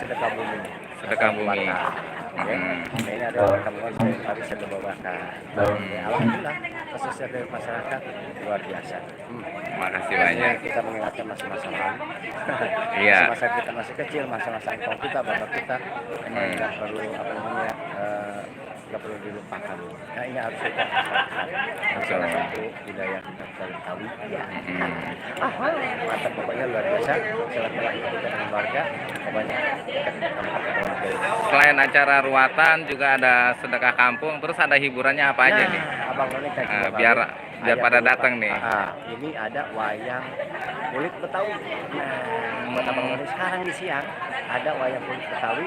sedekah bumi. Sedekah bumi. Oke. Ini ada perkampungan Budaya Betawi Setu Babakan. Ya, alhamdulillah khususnya dari masyarakat luar biasa. Makasih Ini banyak. kita mengingatkan masa-masa lalu. Iya. Masa-masa kita masih kecil, masa-masa engkau kita, bapak kita, memang nggak perlu apa namanya, nggak perlu dilupakan. Nah ini harus kita lestarikan. Salah satu budaya kita Betawi. Ya. Mantap pokoknya luar biasa. Silaturahmi kita dengan warga, pokoknya Selain acara ruatan juga ada sedekah kampung, terus ada hiburannya apa aja nih? Abang Noni Biar pada datang nih. Ini ada wayang kulit Betawi. Buat abang Noni sekarang di siang ada wayang kulit Betawi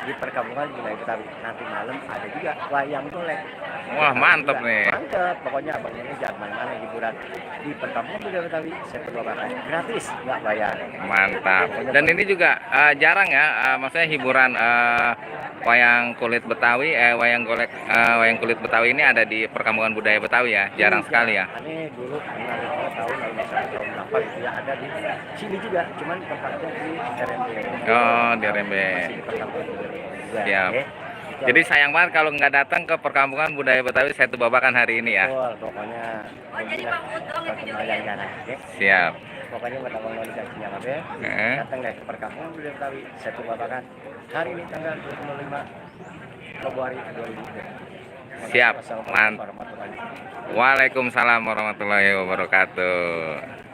di perkampungan Budaya Betawi. Nanti malam ada juga wayang golek. Wah, mantep nih. Mantep, pokoknya abang Noni jangan mana-mana hiburan di perkampungan Budaya Betawi. Saya perlukan gratis, nggak bayar. Mantap. Dan ini juga jarang ya, maksudnya hiburan wayang kulit Betawi, wayang golek, wayang kulit Betawi ini ada di perkampungan budaya Betawi ya, jarang sekali ya. Ini dulu tahun berapa gitu ya, ada di sini juga, cuman tempatnya di RMB. Oh, di RMB. Siap. Jadi sayang banget kalau nggak datang ke perkampungan budaya Betawi Setu Babakan hari ini ya. Pokoknya yang Siap. Pokoknya buat abang Noni janjinya apa ya? Datang deh ke perkampungan budaya Betawi Setu Babakan hari ini tanggal 25 Februari 2020. Siap. Waalaikumsalam warahmatullahi wabarakatuh.